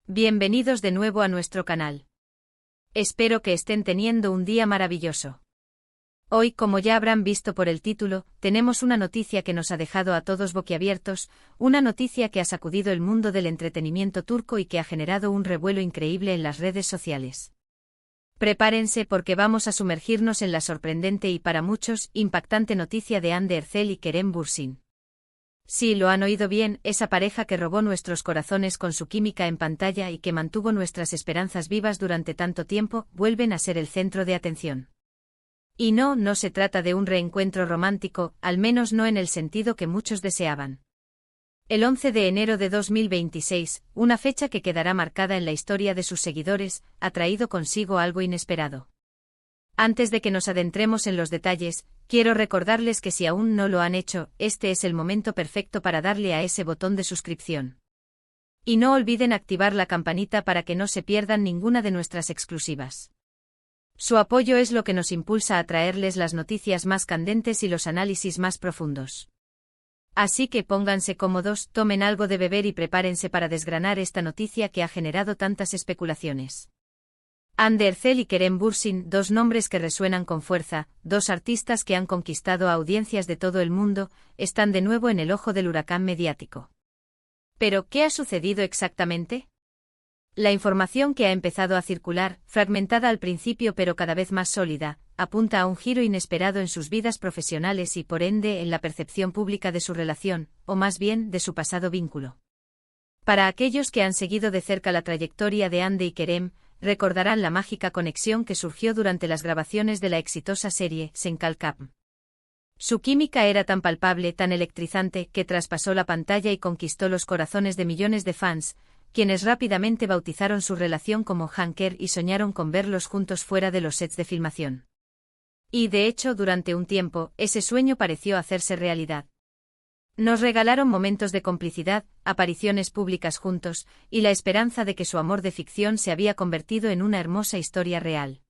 Bienvenidos de nuevo a nuestro canal. Espero que estén teniendo un día maravilloso. Hoy, como ya habrán visto por el título, tenemos una noticia que nos ha dejado a todos boquiabiertos, una noticia que ha sacudido el mundo del entretenimiento turco y que ha generado un revuelo increíble en las redes sociales. Prepárense porque vamos a sumergirnos en la sorprendente y para muchos impactante noticia de Hande Erçel y Kerem Bürsin. Sí, lo han oído bien, esa pareja que robó nuestros corazones con su química en pantalla y que mantuvo nuestras esperanzas vivas durante tanto tiempo, vuelven a ser el centro de atención. Y no se trata de un reencuentro romántico, al menos no en el sentido que muchos deseaban. El 11 de enero de 2026, una fecha que quedará marcada en la historia de sus seguidores, ha traído consigo algo inesperado. Antes de que nos adentremos en los detalles, quiero recordarles que si aún no lo han hecho, este es el momento perfecto para darle a ese botón de suscripción. Y no olviden activar la campanita para que no se pierdan ninguna de nuestras exclusivas. Su apoyo es lo que nos impulsa a traerles las noticias más candentes y los análisis más profundos. Así que pónganse cómodos, tomen algo de beber y prepárense para desgranar esta noticia que ha generado tantas especulaciones. Hande Erçel y Kerem Bürsin, dos nombres que resuenan con fuerza, dos artistas que han conquistado a audiencias de todo el mundo, están de nuevo en el ojo del huracán mediático. ¿Pero qué ha sucedido exactamente? La información que ha empezado a circular, fragmentada al principio pero cada vez más sólida, apunta a un giro inesperado en sus vidas profesionales y por ende en la percepción pública de su relación, o más bien de su pasado vínculo. Para aquellos que han seguido de cerca la trayectoria de Hande y Kerem, recordarán la mágica conexión que surgió durante las grabaciones de la exitosa serie Sen Kalkam. Su química era tan palpable, tan electrizante, que traspasó la pantalla y conquistó los corazones de millones de fans, quienes rápidamente bautizaron su relación como Hanker y soñaron con verlos juntos fuera de los sets de filmación. Y de hecho, durante un tiempo, ese sueño pareció hacerse realidad. Nos regalaron momentos de complicidad, apariciones públicas juntos, y la esperanza de que su amor de ficción se había convertido en una hermosa historia real.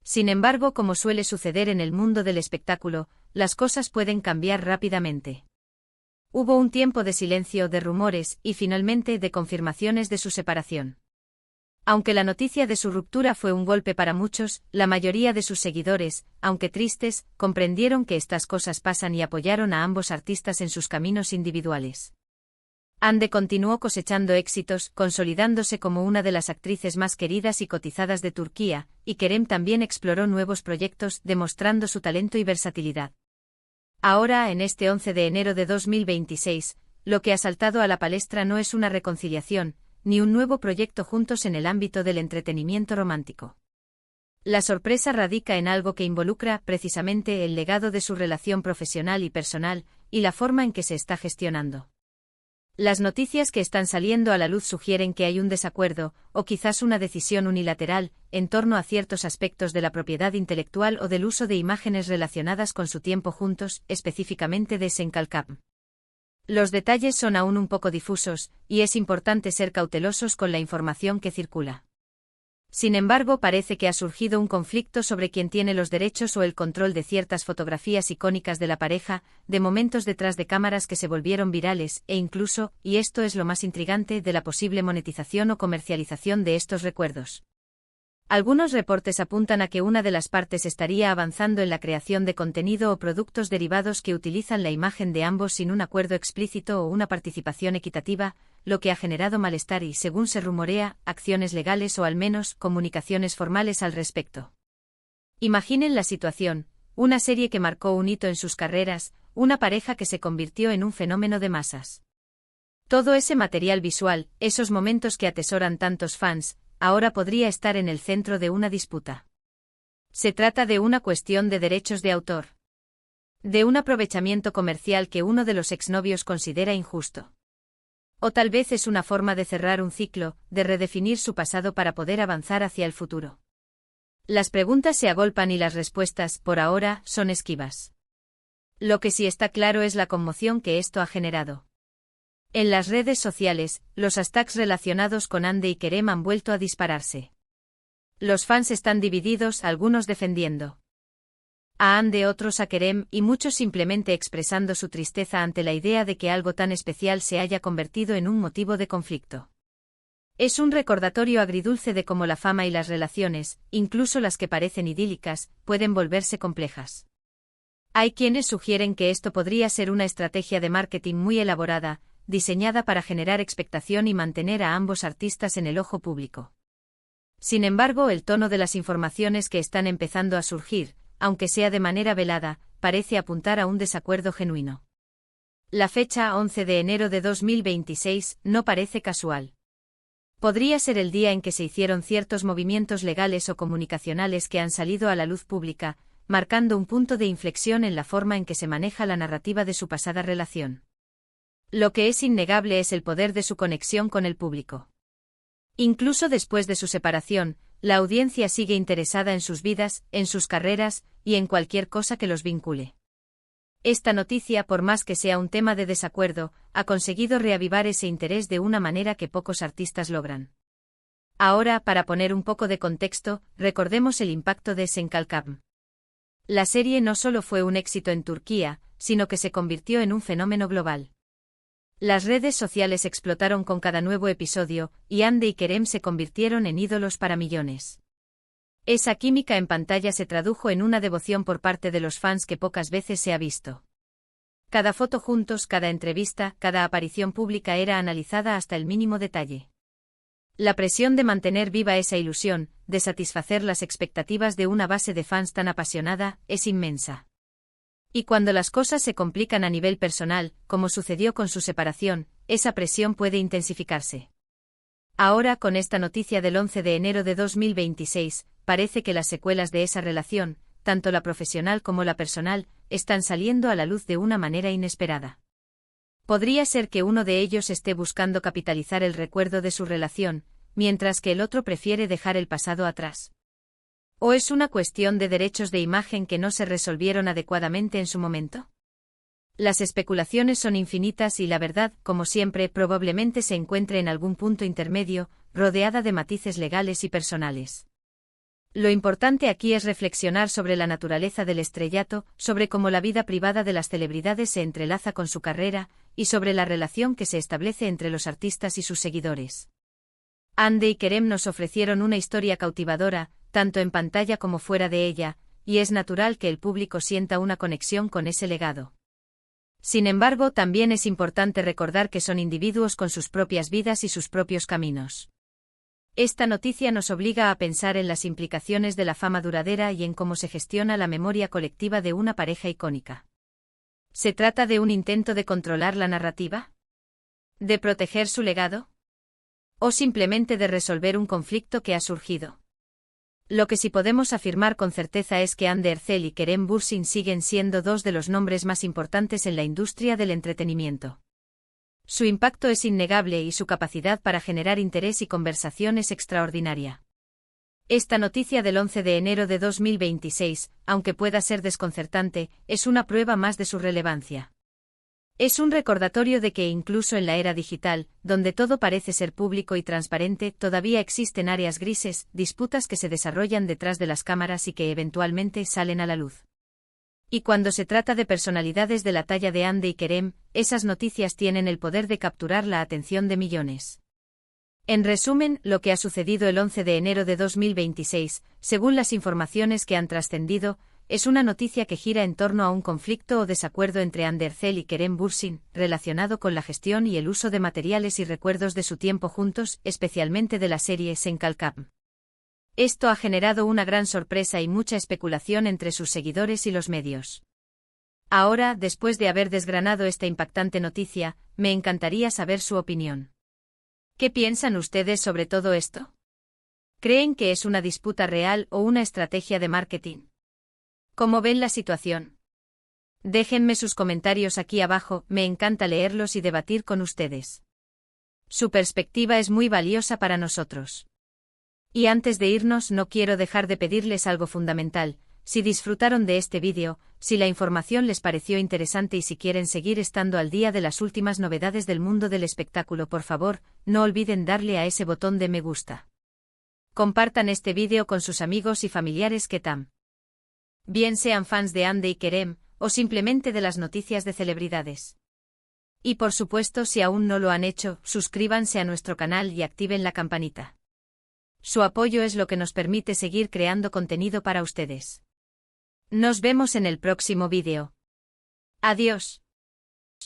Sin embargo, como suele suceder en el mundo del espectáculo, las cosas pueden cambiar rápidamente. Hubo un tiempo de silencio, de rumores, y finalmente de confirmaciones de su separación. Aunque la noticia de su ruptura fue un golpe para muchos, la mayoría de sus seguidores, aunque tristes, comprendieron que estas cosas pasan y apoyaron a ambos artistas en sus caminos individuales. Hande continuó cosechando éxitos, consolidándose como una de las actrices más queridas y cotizadas de Turquía, y Kerem también exploró nuevos proyectos, demostrando su talento y versatilidad. Ahora, en este 11 de enero de 2026, lo que ha saltado a la palestra no es una reconciliación, ni un nuevo proyecto juntos en el ámbito del entretenimiento romántico. La sorpresa radica en algo que involucra precisamente el legado de su relación profesional y personal, y la forma en que se está gestionando. Las noticias que están saliendo a la luz sugieren que hay un desacuerdo, o quizás una decisión unilateral, en torno a ciertos aspectos de la propiedad intelectual o del uso de imágenes relacionadas con su tiempo juntos, específicamente de Sen Kalkam. Los detalles son aún un poco difusos, y es importante ser cautelosos con la información que circula. Sin embargo, parece que ha surgido un conflicto sobre quién tiene los derechos o el control de ciertas fotografías icónicas de la pareja, de momentos detrás de cámaras que se volvieron virales, e incluso, y esto es lo más intrigante, de la posible monetización o comercialización de estos recuerdos. Algunos reportes apuntan a que una de las partes estaría avanzando en la creación de contenido o productos derivados que utilizan la imagen de ambos sin un acuerdo explícito o una participación equitativa, lo que ha generado malestar y, según se rumorea, acciones legales o al menos comunicaciones formales al respecto. Imaginen la situación: una serie que marcó un hito en sus carreras, una pareja que se convirtió en un fenómeno de masas. Todo ese material visual, esos momentos que atesoran tantos fans, ahora podría estar en el centro de una disputa. Se trata de una cuestión de derechos de autor. De un aprovechamiento comercial que uno de los exnovios considera injusto. O tal vez es una forma de cerrar un ciclo, de redefinir su pasado para poder avanzar hacia el futuro. Las preguntas se agolpan y las respuestas, por ahora, son esquivas. Lo que sí está claro es la conmoción que esto ha generado. En las redes sociales, los hashtags relacionados con Hande y Kerem han vuelto a dispararse. Los fans están divididos, algunos defendiendo a Hande, otros a Kerem, y muchos simplemente expresando su tristeza ante la idea de que algo tan especial se haya convertido en un motivo de conflicto. Es un recordatorio agridulce de cómo la fama y las relaciones, incluso las que parecen idílicas, pueden volverse complejas. Hay quienes sugieren que esto podría ser una estrategia de marketing muy elaborada, diseñada para generar expectación y mantener a ambos artistas en el ojo público. Sin embargo, el tono de las informaciones que están empezando a surgir, aunque sea de manera velada, parece apuntar a un desacuerdo genuino. La fecha 11 de enero de 2026 no parece casual. Podría ser el día en que se hicieron ciertos movimientos legales o comunicacionales que han salido a la luz pública, marcando un punto de inflexión en la forma en que se maneja la narrativa de su pasada relación. Lo que es innegable es el poder de su conexión con el público. Incluso después de su separación, la audiencia sigue interesada en sus vidas, en sus carreras, y en cualquier cosa que los vincule. Esta noticia, por más que sea un tema de desacuerdo, ha conseguido reavivar ese interés de una manera que pocos artistas logran. Ahora, para poner un poco de contexto, recordemos el impacto de Senkalkam. La serie no solo fue un éxito en Turquía, sino que se convirtió en un fenómeno global. Las redes sociales explotaron con cada nuevo episodio, y Hande y Kerem se convirtieron en ídolos para millones. Esa química en pantalla se tradujo en una devoción por parte de los fans que pocas veces se ha visto. Cada foto juntos, cada entrevista, cada aparición pública era analizada hasta el mínimo detalle. La presión de mantener viva esa ilusión, de satisfacer las expectativas de una base de fans tan apasionada, es inmensa. Y cuando las cosas se complican a nivel personal, como sucedió con su separación, esa presión puede intensificarse. Ahora, con esta noticia del 11 de enero de 2026, parece que las secuelas de esa relación, tanto la profesional como la personal, están saliendo a la luz de una manera inesperada. Podría ser que uno de ellos esté buscando capitalizar el recuerdo de su relación, mientras que el otro prefiere dejar el pasado atrás. ¿O es una cuestión de derechos de imagen que no se resolvieron adecuadamente en su momento? Las especulaciones son infinitas y la verdad, como siempre, probablemente se encuentre en algún punto intermedio, rodeada de matices legales y personales. Lo importante aquí es reflexionar sobre la naturaleza del estrellato, sobre cómo la vida privada de las celebridades se entrelaza con su carrera, y sobre la relación que se establece entre los artistas y sus seguidores. Hande y Kerem nos ofrecieron una historia cautivadora, tanto en pantalla como fuera de ella, y es natural que el público sienta una conexión con ese legado. Sin embargo, también es importante recordar que son individuos con sus propias vidas y sus propios caminos. Esta noticia nos obliga a pensar en las implicaciones de la fama duradera y en cómo se gestiona la memoria colectiva de una pareja icónica. ¿Se trata de un intento de controlar la narrativa? ¿De proteger su legado? ¿O simplemente de resolver un conflicto que ha surgido? Lo que sí podemos afirmar con certeza es que Hande Erçel y Kerem Bürsin siguen siendo dos de los nombres más importantes en la industria del entretenimiento. Su impacto es innegable y su capacidad para generar interés y conversación es extraordinaria. Esta noticia del 11 de enero de 2026, aunque pueda ser desconcertante, es una prueba más de su relevancia. Es un recordatorio de que incluso en la era digital, donde todo parece ser público y transparente, todavía existen áreas grises, disputas que se desarrollan detrás de las cámaras y que eventualmente salen a la luz. Y cuando se trata de personalidades de la talla de Hande y Kerem, esas noticias tienen el poder de capturar la atención de millones. En resumen, lo que ha sucedido el 11 de enero de 2026, según las informaciones que han trascendido, es una noticia que gira en torno a un conflicto o desacuerdo entre Hande Erçel y Kerem Bürsin, relacionado con la gestión y el uso de materiales y recuerdos de su tiempo juntos, especialmente de la serie Senkalkam. Esto ha generado una gran sorpresa y mucha especulación entre sus seguidores y los medios. Ahora, después de haber desgranado esta impactante noticia, me encantaría saber su opinión. ¿Qué piensan ustedes sobre todo esto? ¿Creen que es una disputa real o una estrategia de marketing? ¿Cómo ven la situación? Déjenme sus comentarios aquí abajo, me encanta leerlos y debatir con ustedes. Su perspectiva es muy valiosa para nosotros. Y antes de irnos no quiero dejar de pedirles algo fundamental: si disfrutaron de este vídeo, si la información les pareció interesante y si quieren seguir estando al día de las últimas novedades del mundo del espectáculo, por favor, no olviden darle a ese botón de me gusta. Compartan este vídeo con sus amigos y familiares que bien sean fans de Hande y Kerem, o simplemente de las noticias de celebridades. Y por supuesto, si aún no lo han hecho, suscríbanse a nuestro canal y activen la campanita. Su apoyo es lo que nos permite seguir creando contenido para ustedes. Nos vemos en el próximo vídeo. Adiós.